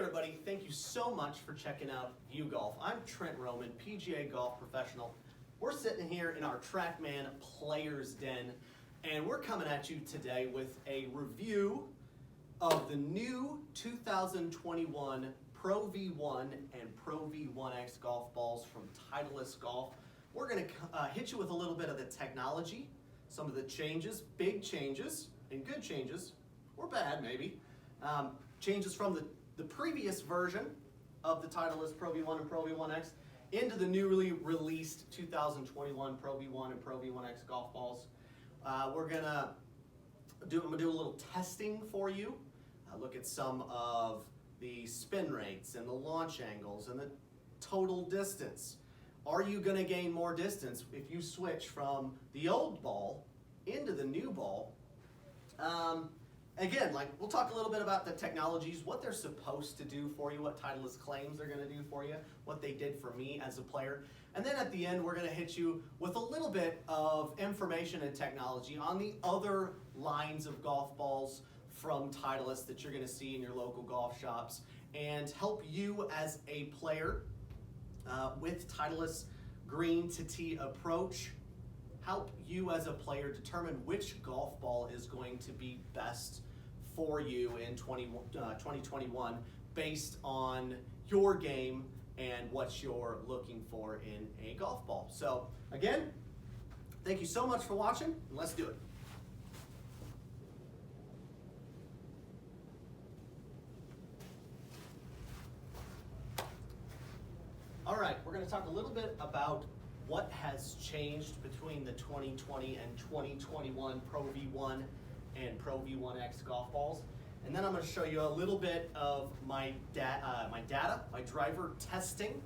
everybody, thank you so much for checking out View Golf. I'm Trent Roman, PGA golf professional. We're sitting here in our TrackMan Players Den, and we're coming at you today with a review of the new 2021 ProV1 and ProV1X golf balls from Titleist Golf. We're going to hit you with a little bit of the technology, some of the changes, big changes, and good changes, or bad maybe, changes from the previous version of the Titleist ProV1 and ProV1X into the newly released 2021 ProV1 and ProV1X golf balls. We're gonna do a little testing for you. Look at some of the spin rates and the launch angles and the total distance. Are you gonna gain more distance if you switch from the old ball into the new ball? Again, we'll talk a little bit about the technologies, what they're supposed to do for you, what Titleist claims they're going to do for you, what they did for me as a player. And then at the end, we're going to hit you with a little bit of information and technology on the other lines of golf balls from Titleist that you're going to see in your local golf shops and help you as a player with Titleist's green to tee approach, help you as a player determine which golf ball is going to be best for you in 2021 based on your game and what you're looking for in a golf ball. So again, thank you so much for watching, and let's do it. All right, we're going to talk a little bit about what has changed between the 2020 and 2021 ProV1 and ProV1X golf balls. And then I'm going to show you a little bit of my data, my driver testing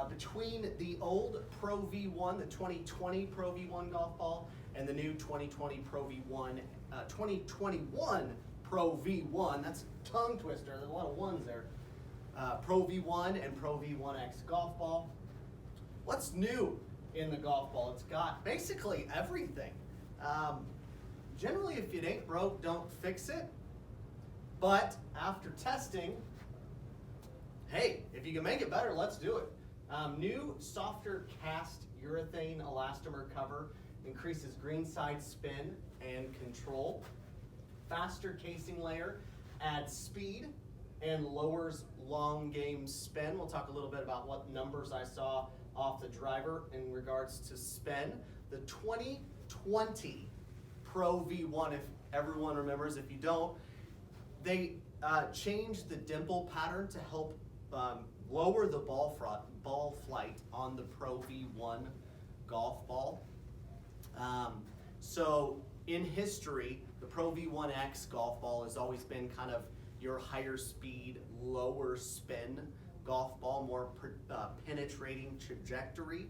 between the old ProV1, the 2020 ProV1 golf ball, and the new 2021 ProV1, that's a tongue twister, there's a lot of ones there, ProV1 and ProV1X golf ball. What's new in the golf ball? It's got basically everything. Generally, if it ain't broke, don't fix it. But after testing, hey, if you can make it better, let's do it. New softer cast urethane elastomer cover increases greenside spin and control. Faster casing layer adds speed and lowers long game spin. We'll talk a little bit about what numbers I saw off the driver in regards to spin. The 2020 ProV1, if everyone remembers, if you don't, they changed the dimple pattern to help lower the ball flight on the ProV1 golf ball. So in history, the ProV1X golf ball has always been kind of your higher speed, lower spin golf ball, more penetrating trajectory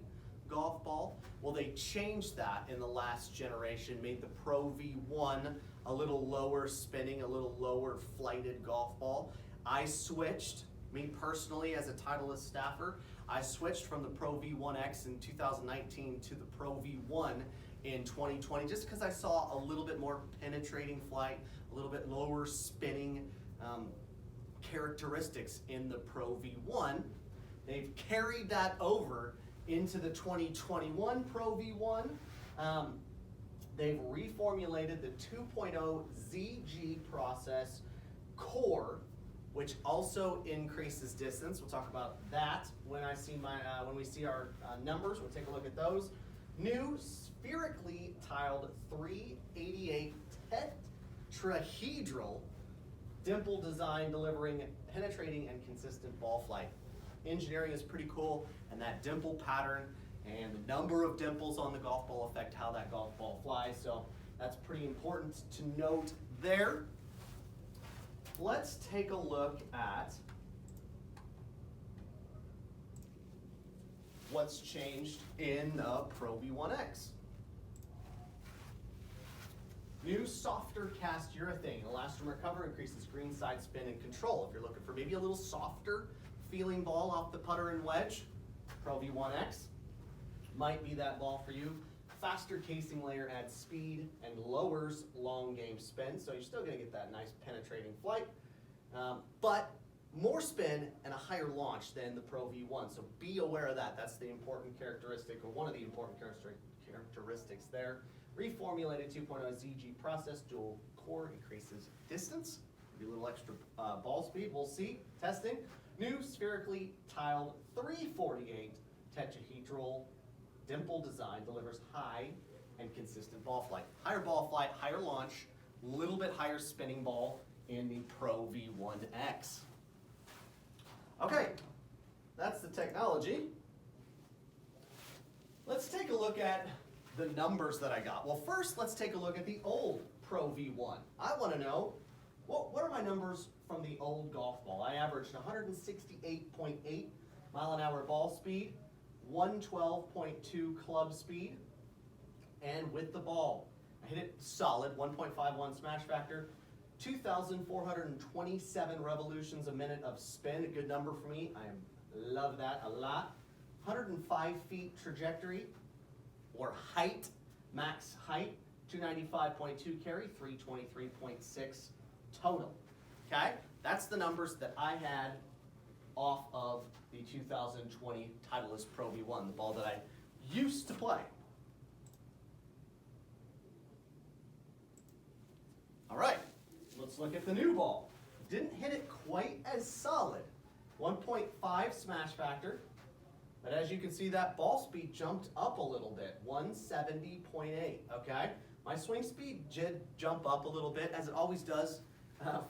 golf ball. Well, they changed that in the last generation, made the ProV1 a little lower spinning, a little lower flighted golf ball. I switched, me personally as a Titleist staffer, I switched from the ProV1X in 2019 to the ProV1 in 2020 just because I saw a little bit more penetrating flight, a little bit lower spinning characteristics in the ProV1. They've carried that over into the 2021 ProV1. They've reformulated the 2.0 ZG process core, which also increases distance. We'll talk about that when we see our numbers. We'll take a look at those. New spherically tiled 388 tetrahedral dimple design, delivering penetrating and consistent ball flight. Engineering is pretty cool, and that dimple pattern and the number of dimples on the golf ball affect how that golf ball flies, so that's pretty important to note there. Let's take a look at what's changed in the ProV1X. New softer cast urethane elastomer cover increases greenside spin and control. If you're looking for maybe a little softer feeling ball off the putter and wedge, ProV1X might be that ball for you. Faster casing layer adds speed and lowers long game spin, so you're still going to get that nice penetrating flight. But more spin and a higher launch than the Pro V1. So be aware of that. That's the important characteristic, or one of the important characteristics there. Reformulated 2.0 ZG process, dual core increases distance. Maybe a little extra ball speed. We'll see. Testing. New spherically tiled 348 tetrahedral dimple design delivers high and consistent ball flight. Higher ball flight, higher launch, little bit higher spinning ball in the ProV1X. Okay, that's the technology. Let's take a look at the numbers that I got. Well, first, let's take a look at the old ProV1. I want to know, what are my numbers from the old golf ball? I averaged 168.8 mile an hour ball speed, 112.2 club speed, and with the ball, I hit it solid, 1.51 smash factor, 2,427 revolutions a minute of spin, a good number for me. I love that a lot. 105 feet trajectory, or height, max height, 295.2 carry, 323.6 total. Okay, that's the numbers that I had off of the 2020 Titleist ProV1, the ball that I used to play. All right, let's look at the new ball. Didn't hit it quite as solid. 1.5 smash factor, but as you can see, that ball speed jumped up a little bit, 170.8, okay? My swing speed did jump up a little bit, as it always does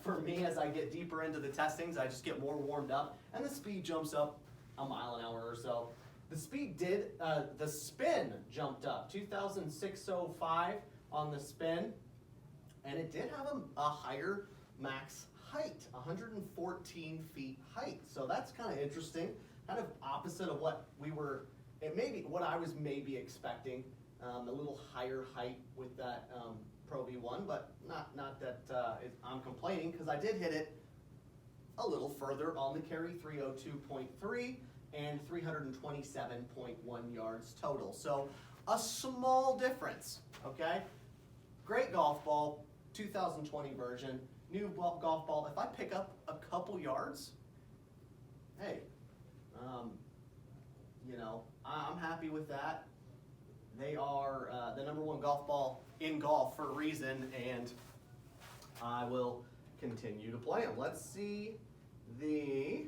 for me as I get deeper into the testings. I just get more warmed up, and the speed jumps up a mile an hour or so. The speed did, the spin jumped up, 2,605 on the spin, and it did have a higher max height, 114 feet height. So that's kind of interesting, kind of opposite of what we were, what I was maybe expecting, a little higher height with that ProV1, but not that I'm complaining, because I did hit it a little further on the carry, 302.3 and 327.1 yards total. So a small difference, okay? Great golf ball, 2020 version, new golf ball. If I pick up a couple yards, hey, you know, I'm happy with that. They are the #1 golf ball in golf for a reason, and I will continue to play them. Let's see the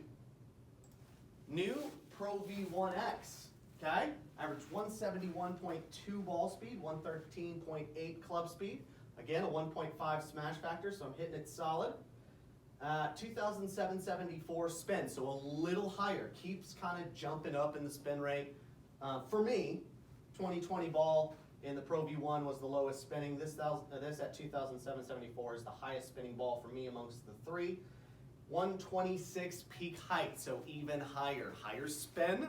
new ProV1X, okay? Average 171.2 ball speed, 113.8 club speed. Again, a 1.5 smash factor, so I'm hitting it solid. 2,774 spin, so a little higher. Keeps kind of jumping up in the spin rate. For me, 2020 ball in the ProV1 was the lowest spinning. This at 2,774 is the highest spinning ball for me amongst the three. 126 peak height, so even higher. Higher spin,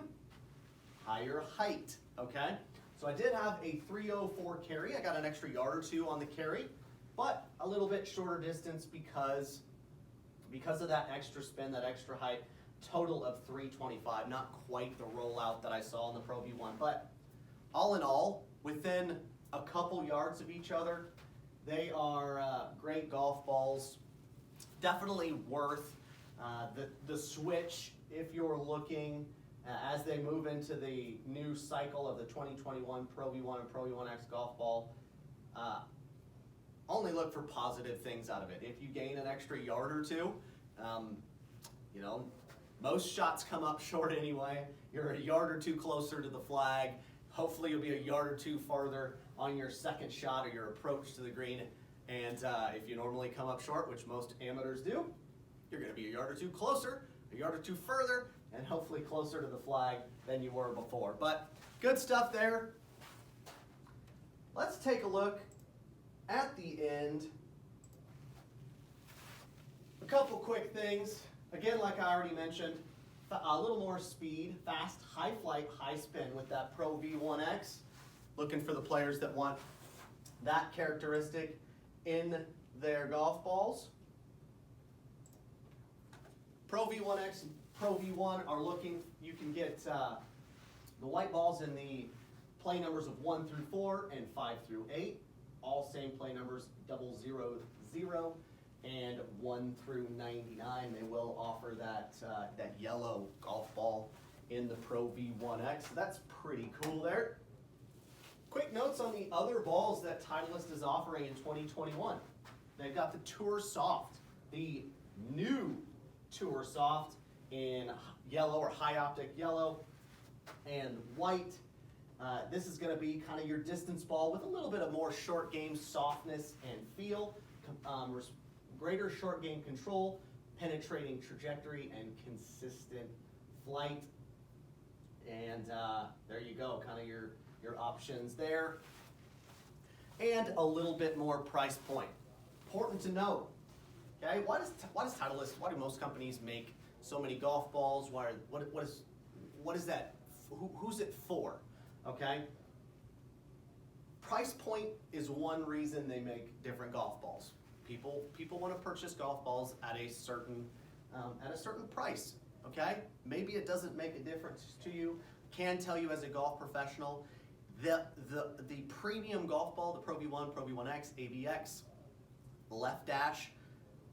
higher height, okay? So I did have a 304 carry. I got an extra yard or two on the carry, but a little bit shorter distance because of that extra spin, that extra height. Total of 325, not quite the rollout that I saw in the ProV1, but all in all, within a couple yards of each other, they are great golf balls. Definitely worth the switch if you're looking as they move into the new cycle of the 2021 ProV1 and ProV1X golf ball. Only look for positive things out of it. If you gain an extra yard or two, you know, most shots come up short anyway. You're a yard or two closer to the flag. Hopefully you'll be a yard or two farther on your second shot or your approach to the green. And if you normally come up short, which most amateurs do, you're going to be a yard or two closer, a yard or two further, and hopefully closer to the flag than you were before. But good stuff there. Let's take a look at the end. A couple quick things. Again, like I already mentioned, a little more speed, fast, high flight, high spin with that ProV1X. Looking for the players that want that characteristic in their golf balls. ProV1X and ProV1 are looking, you can get the white balls in the play numbers of 1 through 4 and 5 through 8. All same play numbers, 000. and 1 through 99. They will offer that, that yellow golf ball in the ProV1X. So that's pretty cool there. Quick notes on the other balls that Titleist is offering in 2021. They've got the Tour Soft, the new Tour Soft in yellow or high optic yellow and white. This is going to be kind of your distance ball with a little bit of more short game softness and feel, greater short game control, penetrating trajectory, and consistent flight. And there you go, kind of your options there. And a little bit more price point. Important to note, okay? Why does Titleist, why do most companies make so many golf balls? What is that? Who's it for? Okay? Price point is one reason they make different golf balls. People want to purchase golf balls at a certain price. Okay? Maybe it doesn't make a difference to you. Can tell you as a golf professional, the premium golf ball, the ProV1, ProV1X, AVX, left dash,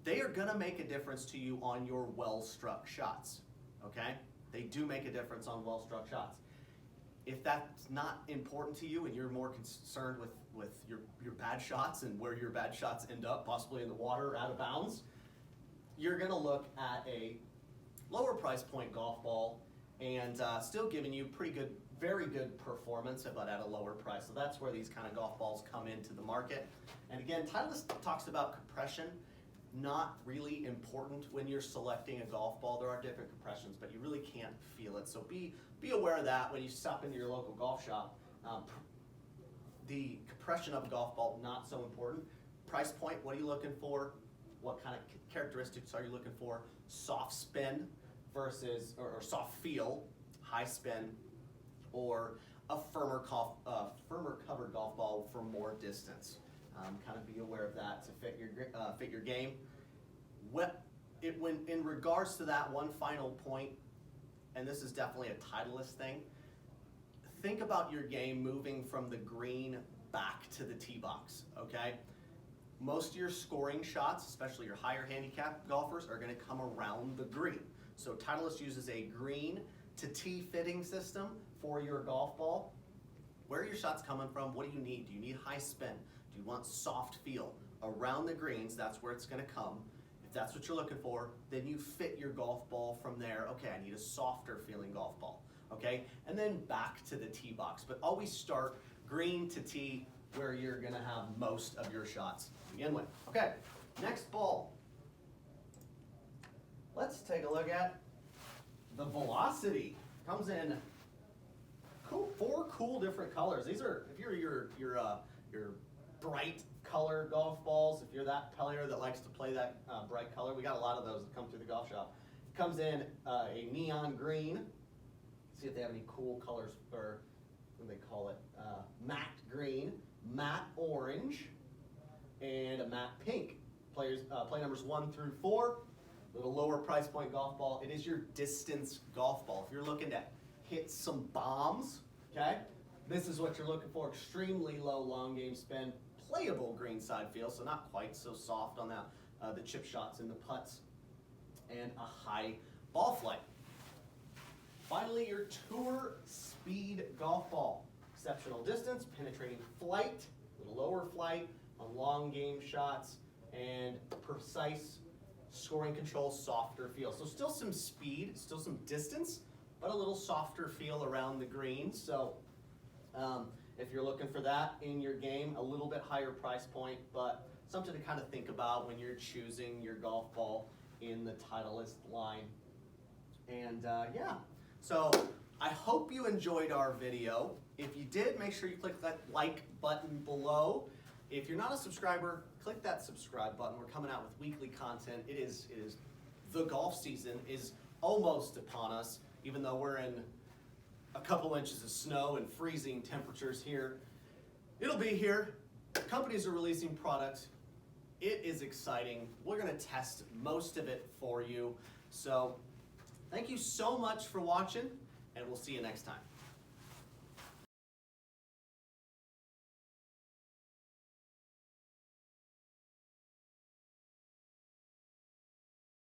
they are gonna make a difference to you on your well-struck shots. Okay? They do make a difference on well-struck shots. If that's not important to you and you're more concerned with your bad shots and where your bad shots end up, possibly in the water or out of bounds, you're gonna look at a lower price point golf ball and still giving you pretty good, very good performance, but at a lower price. So that's where these kind of golf balls come into the market. And again, Titleist talks about compression, not really important when you're selecting a golf ball. There are different compressions, but you really can't feel it. So be aware of that when you stop into your local golf shop. The compression of a golf ball, not so important. Price point, what are you looking for? What kind of characteristics are you looking for? Soft spin versus, or soft feel, high spin, or a firmer covered golf ball for more distance. Kind of be aware of that to fit your game. When in regards to that, one final point, and this is definitely a Titleist thing, think about your game moving from the green back to the tee box, okay? Most of your scoring shots, especially your higher handicap golfers, are gonna come around the green. So Titleist uses a green to tee fitting system for your golf ball. Where are your shots coming from? What do you need? Do you need high spin? Do you want soft feel? Around the greens, that's where it's gonna come. If that's what you're looking for, then you fit your golf ball from there. Okay, I need a softer feeling golf ball, okay? And then back to the tee box. But always start green to tee where you're gonna have most of your shots to begin with. Okay, next ball. Let's take a look at the Velocity. Comes in four cool different colors. These are, if you're your bright color golf balls, if you're that player that likes to play that bright color, we got a lot of those that come through the golf shop. It comes in a neon green. See if they have any cool colors, or what do they call it? Matte green, matte orange, and a matte pink. Play numbers 1 through 4. Little lower price point golf ball. It is your distance golf ball. If you're looking to hit some bombs, okay, this is what you're looking for. Extremely low long game spin, playable greenside feel, so not quite so soft on that, the chip shots and the putts, and a high ball flight. Finally, your Tour Speed golf ball. Exceptional distance, penetrating flight, a little lower flight on long game shots, and precise scoring control, softer feel. So still some speed, still some distance, but a little softer feel around the green. So if you're looking for that in your game, a little bit higher price point, but something to kind of think about when you're choosing your golf ball in the Titleist line. And yeah, so I hope you enjoyed our video. If you did, make sure you click that like button below. If you're not a subscriber, click that subscribe button. We're coming out with weekly content. It is the golf season is almost upon us, even though we're in a couple inches of snow and freezing temperatures here. It'll be here. Companies are releasing products. It is exciting. We're gonna test most of it for you. So thank you so much for watching, and we'll see you next time.